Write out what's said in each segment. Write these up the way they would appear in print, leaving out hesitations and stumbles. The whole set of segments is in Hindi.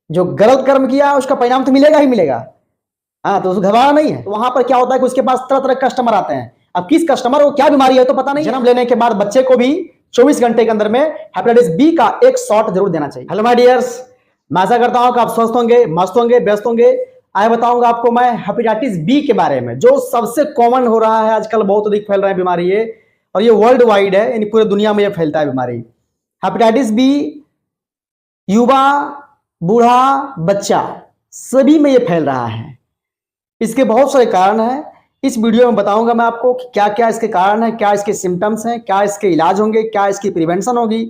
जो गलत कर्म किया उसका परिणाम तो मिलेगा ही मिलेगा। हाँ, तो घबराना नहीं है। तो वहां पर क्या होता है कि उसके पास तरह तरह के कस्टमर आते हैं। अब किस कस्टमर को क्या बीमारी है तो पता नहीं। जन्म लेने के बाद बच्चे को भी 24 घंटे के अंदर में हेपेटाइटिस बी का एक शॉट जरूर देना चाहिए। हेलो माय डियर्स, मैं आशा करता हूं कि आप स्वस्थ होंगे, मस्त होंगे, व्यस्त होंगे। आए बताऊंगा आपको मैं हेपेटाइटिस बी के बारे में, जो सबसे कॉमन हो रहा है आजकल, बहुत अधिक फैल रहा है बीमारी ये, और ये वर्ल्ड वाइड है, यानी पूरे दुनिया में ये फैलता है बीमारी। हेपेटाइटिस बी युवा, बूढ़ा, बच्चा सभी में ये फैल रहा है। इसके बहुत सारे कारण हैं। इस वीडियो में बताऊंगा मैं आपको कि क्या क्या इसके कारण है, क्या इसके सिम्टम्स हैं, क्या इसके इलाज होंगे, क्या इसकी प्रिवेंशन होगी।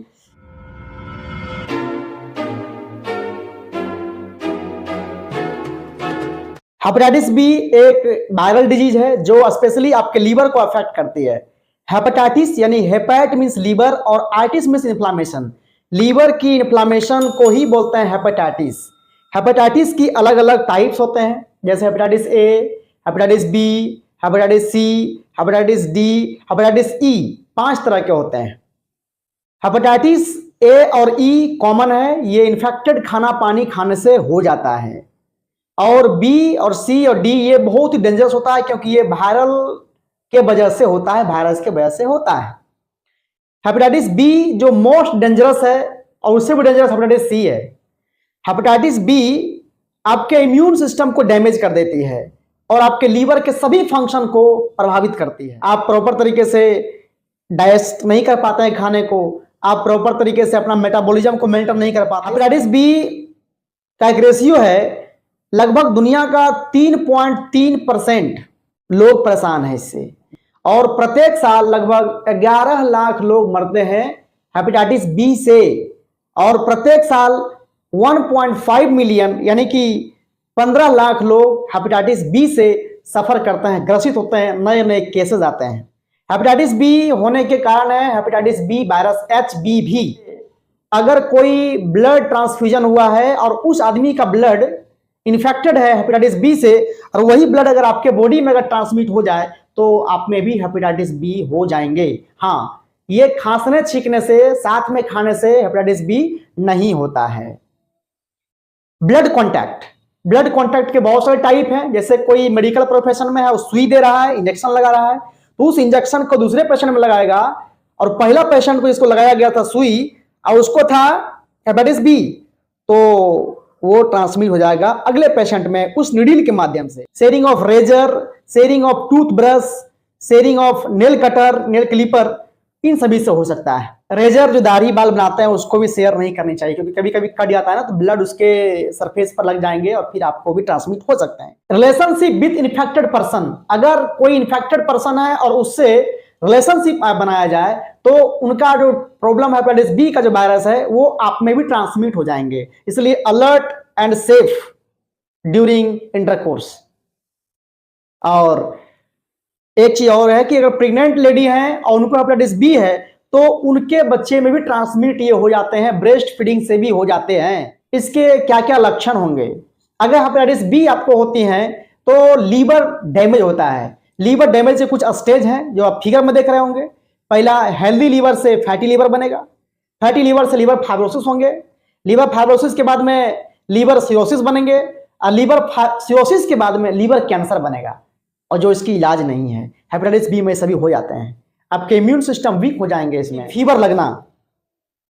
हेपेटाइटिस बी एक वायरल डिजीज है जो स्पेशली आपके लीवर को अफेक्ट करती है। हेपेटाइटिस यानी हेपेट मींस लीवर और आइटिस मींस इन्फ्लामेशन। लीवर की इन्फ्लामेशन को ही बोलते हैं हेपेटाइटिस। हेपेटाइटिस की अलग अलग टाइप्स होते हैं, जैसे hepatitis A, hepatitis B, hepatitis C, hepatitis D, hepatitis E. 5 तरह के होते हैं। हेपेटाइटिस ए और ई कॉमन है, ये इन्फेक्टेड खाना पानी खाने से हो जाता है। और बी और सी और डी ये बहुत ही डेंजरस होता है, क्योंकि ये वायरल के वजह से होता है, वायरस के वजह से होता है। हेपेटाइटिस बी जो मोस्ट डेंजरस है, और उससे भी डेंजरस हेपेटाइटिस सी है। हेपेटाइटिस बी आपके इम्यून सिस्टम को डैमेज कर देती है और आपके लीवर के सभी फंक्शन को प्रभावित करती है। आप प्रॉपर तरीके से डाइजेस्ट नहीं कर पाते हैं खाने को, आप प्रॉपर तरीके से अपना मेटाबॉलिज्म को मेंटेन नहीं कर पाते। हेपेटाइटिस बी का एक रेशियो है, लगभग दुनिया का 3.3% लोग परेशान हैं इससे, और प्रत्येक साल लगभग 11 लाख लोग मरते हैं हेपेटाइटिस बी से, और प्रत्येक साल 1.5 मिलियन यानी कि 15 लाख लोग हेपेटाइटिस बी से सफर करते हैं, ग्रसित होते हैं, नए नए केसेस आते हैं। हेपेटाइटिस बी होने के कारण है हेपेटाइटिस बी वायरस HBV। अगर कोई ब्लड ट्रांसफ्यूजन हुआ है और उस आदमी का ब्लड इन्फेक्टेड है हेपेटाइटिस बी से, और वही ब्लड अगर आपके बॉडी में अगर ट्रांसमिट हो जाए तो आप में भी हेपेटाइटिस बी हो जाएंगे। हाँ, ये खांसने छींकने से, साथ में खाने से हेपेटाइटिस बी नहीं होता है। ब्लड कॉन्टैक्ट के बहुत सारे टाइप हैं। जैसे कोई मेडिकल प्रोफेशन में है, वो सुई दे रहा है, इंजेक्शन लगा रहा है, तो उस इंजेक्शन को दूसरे पेशेंट में लगाएगा, और पहला पेशेंट को इसको लगाया गया था सुई और उसको था हेपेटाइटिस बी, तो वो ट्रांसमिट हो जाएगा अगले पेशेंट में उस नीडल के माध्यम से। Sharing of razor, sharing of toothbrush, sharing of nail cutter, nail clipper, इन सभी से हो सकता है। रेजर जो दाढ़ी बाल बनाते हैं उसको भी शेयर नहीं करनी चाहिए, क्योंकि कभी कभी कट जाता है ना, तो ब्लड उसके सरफेस पर लग जाएंगे और फिर आपको भी ट्रांसमिट हो सकता है। रिलेशनशिप विद इन्फेक्टेड पर्सन, अगर कोई इन्फेक्टेड पर्सन है और उससे रिलेशनशिप बनाया जाए तो उनका जो प्रॉब्लम है हेपेटाइटिस बी का जो वायरस है वो आप में भी ट्रांसमिट हो जाएंगे। इसलिए alert and safe during intercourse. और एक चीज और है कि अगर प्रेग्नेंट लेडी हैं और उनको हेपेटाइटिस बी है तो उनके बच्चे में भी ट्रांसमिट ये हो जाते हैं, ब्रेस्ट फीडिंग से भी हो जाते हैं। इसके क्या क्या लक्षण होंगे? अगर हेपेटाइटिस बी आपको होती है तो लीवर डैमेज होता है। लीवर डैमेज के कुछ स्टेज हैं जो आप फिगर में देख रहे होंगे। पहला, हेल्दी लीवर से फैटी लीवर बनेगा, फैटी लीवर से लीवर फाइब्रोसिस होंगे, लीवर फाइब्रोसिस के बाद में लीवर सिरोसिस बनेंगे, और लीवर सिरोसिस के बाद में लीवर कैंसर बनेगा, और जो इसकी इलाज नहीं है। हेपेटाइटिस बी में सभी हो जाते हैं। आपके इम्यून सिस्टम वीक हो जाएंगे इसमें। फीवर लगना,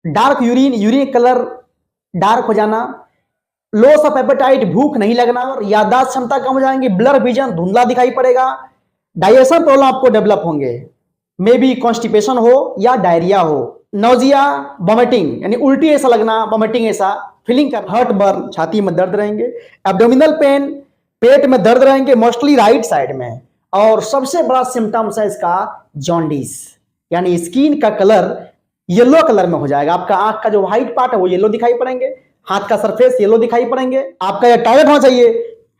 डार्क यूरिन कलर डार्क हो जाना, लॉस ऑफ एपेटाइट, भूख नहीं लगना, और याददाश्त क्षमता कम हो जाएंगी, ब्लर विजन धुंधला दिखाई पड़ेगा, डाइजेशन प्रॉब्लम आपको डेवलप होंगे, मे बी कॉन्स्टिपेशन हो या डायरिया हो, नोजिया, वॉमिटिंग यानी उल्टी ऐसा लगना, वॉमिटिंग ऐसा फीलिंग कर, हर्ट बर्न, छाती में दर्द रहेंगे, एब्डोमिनल पेन, पेट में दर्द रहेंगे, मोस्टली राइट साइड में, और सबसे बड़ा सिम्टम्स है इसका जॉन्डिस, यानी स्किन का कलर येलो कलर में हो जाएगा। आपका आंख का जो व्हाइट पार्ट है वो येलो दिखाई पड़ेंगे, हाथ का सरफेस येलो दिखाई पड़ेंगे। आपका यह टारगेट होना चाहिए,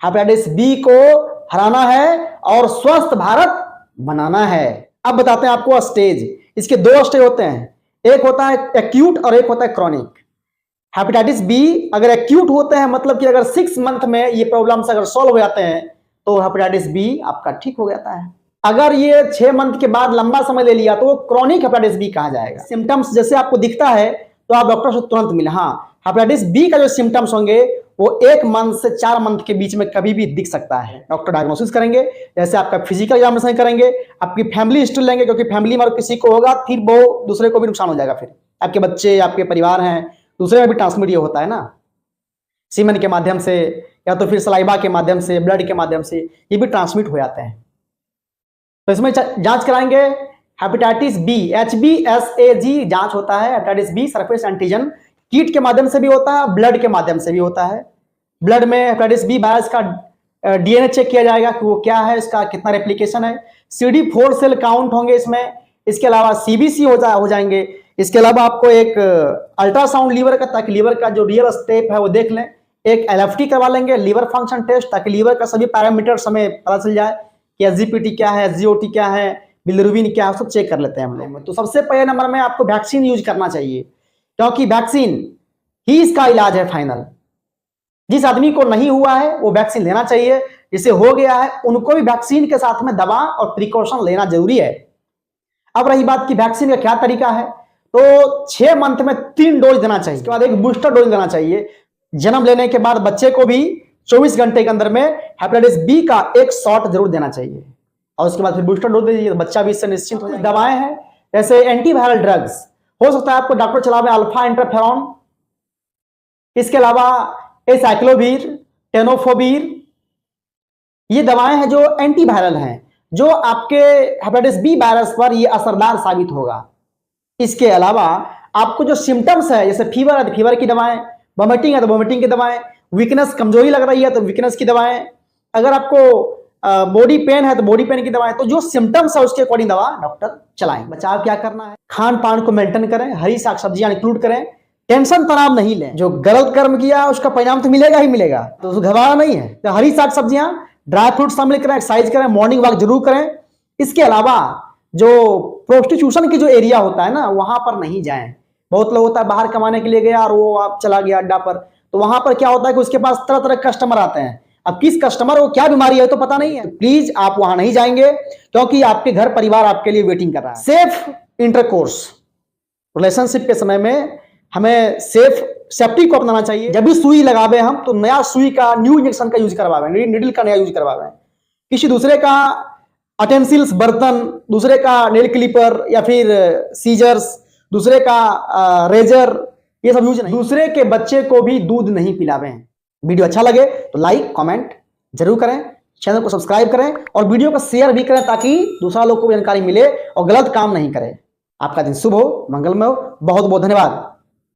हेपेटाइटिस बी को हराना है और स्वस्थ भारत बनाना है। अब बताते हैं आपको स्टेज। इसके 2 स्टेज होते हैं, एक होता है एक्यूट और एक होता है क्रॉनिक। हेपेटाइटिस बी अगर एक्यूट होते हैं, मतलब कि अगर 6 मंथ में ये प्रॉब्लम्स अगर सॉल्व हो जाते हैं तो हेपेटाइटिस बी आपका ठीक हो जाता है। अगर ये 6 मंथ के बाद लंबा समय ले लिया तो वो क्रॉनिक हेपेटाइटिस बी कहा जाएगा। सिम्टम्स जैसे आपको दिखता है तो आप डॉक्टर से तुरंत मिले। हाँ, हेपेटाइटिस बी का जो सिम्टम्स होंगे वो 1 मंथ से 4 मंथ के बीच में कभी भी दिख सकता है। डॉक्टर डायग्नोसिस करेंगे, जैसे आपका फिजिकल एग्जामिनेशन करेंगे, आपकी फैमिली हिस्ट्री लेंगे, क्योंकि फैमिली में अगर किसी को होगा फिर वो दूसरे को भी नुकसान हो जाएगा। फिर आपके बच्चे, आपके परिवार हैं, दूसरे में भी ट्रांसमिट ये होता है ना, सीमेन के माध्यम से या तो फिर सलाइवा के माध्यम से, ब्लड के माध्यम से, ये भी ट्रांसमिट हो जाते हैं। तो इसमें जांच कराएंगे हेपेटाइटिस बी, HBsAg जांच होता है। हेपेटाइटिस बी सरफेस एंटीजन कीट के माध्यम से भी होता है, ब्लड के माध्यम से भी होता है। ब्लड में हेपेटाइटिस बी वायरस का DNA चेक किया जाएगा कि वो क्या है, इसका कितना रेप्लिकेशन है। CD4 सेल काउंट होंगे इसमें। इसके अलावा CBC हो जाएंगे। इसके अलावा आपको एक अल्ट्रासाउंड लीवर का, ताकि लीवर का जो रियल स्टेप है वो देख लें। एक LFT करवा लेंगे, लीवर फंक्शन टेस्ट, ताकि लीवर का सभी पैरामीटर्स हमें पता चल जाए कि SGPT क्या है, SGOT क्या है, बिलिरुबिन क्या है, सब चेक कर लेते हैं हम लोग। तो सबसे पहले नंबर में आपको वैक्सीन यूज करना चाहिए, क्योंकि वैक्सीन ही इसका इलाज है फाइनल। जिस आदमी को नहीं हुआ है वो वैक्सीन लेना चाहिए, जिसे हो गया है उनको भी वैक्सीन के साथ में दवा और प्रिकॉशन लेना जरूरी है। अब रही बात की वैक्सीन का क्या तरीका है, तो 6 मंथ में 3 डोज देना चाहिए। इसके बाद एक बूस्टर डोज देना चाहिए। जन्म लेने के बाद बच्चे को भी 24 घंटे के अंदर में हेपेटाइटिस बी का एक शॉट जरूर देना चाहिए, और उसके बाद फिर बूस्टर डोज दे दीजिए, तो बच्चा भी इससे निश्चिंत हो जाए। दवाएं हैं जैसे एंटीवायरल ड्रग्स, हो सकता है आपको डॉक्टर चलावे अल्फा इंटरफेरॉन, इसके अलावा एसाइक्लोवीर, टेनोफोवीर, ये दवाएं हैं जो एंटीवायरल हैं, जो आपके हेपेटाइटिस बी वायरस पर ये असरदार साबित होगा। इसके अलावा आपको जो सिम्टम्स है, जैसे फीवर है तो फीवर की दवाएं, वोमिटिंग है तो वोमिटिंग की दवाएं, वीकनेस कमजोरी लग रही है तो वीकनेस की दवाएं, अगर आपको बॉडी पेन है तो बॉडी पेन की दवाएं, तो जो सिम्टम्स है उसके अकॉर्डिंग दवा डॉक्टर चलाएं। बचाव क्या करना है, खान पान को मेंटेन करें, हरी साग सब्जियां इंक्लूड करें, टेंशन तनाव नहीं लें। जो गलत कर्म किया उसका परिणाम तो मिलेगा ही मिलेगा, तो घबराना नहीं है। तो हरी साग सब्जियां, ड्राई फ्रूट शामिल करें, एक्सरसाइज करें, मॉर्निंग वॉक जरूर करें। इसके अलावा जो प्रोस्टिट्यूशन की जो एरिया होता है ना, वहां पर नहीं जाएं। बहुत लोग होता है बाहर कमाने के लिए गया और वो आप चला गया अड्डा पर, तो वहां पर क्या होता है कि उसके पास तरह तरह के कस्टमर आते हैं। अब किस कस्टमर को क्या बीमारी है तो पता नहीं है, प्लीज आप वहां नहीं जाएंगे, क्योंकि आपके घर परिवार आपके लिए वेटिंग कर रहा है। सेफ इंटरकोर्स, रिलेशनशिप के समय में हमें सेफ्टी को अपनाना चाहिए। जब भी सुई लगावे हम तो नया सुई का, न्यू इंजेक्शन का यूज करवावे, निडल का नया यूज करवावे। किसी दूसरे का अटेंसिल्स, बर्तन, दूसरे का नेल क्लिपर या फिर सीजर्स, दूसरे का रेजर, ये सब यूज नहीं। दूसरे के बच्चे को भी दूध नहीं पिलावे। वीडियो अच्छा लगे तो लाइक कमेंट जरूर करें, चैनल को सब्सक्राइब करें और वीडियो को शेयर भी करें, ताकि दूसरा लोग को भी जानकारी मिले और गलत काम नहीं करें। आपका दिन शुभ हो, मंगलमय हो। बहुत बहुत धन्यवाद।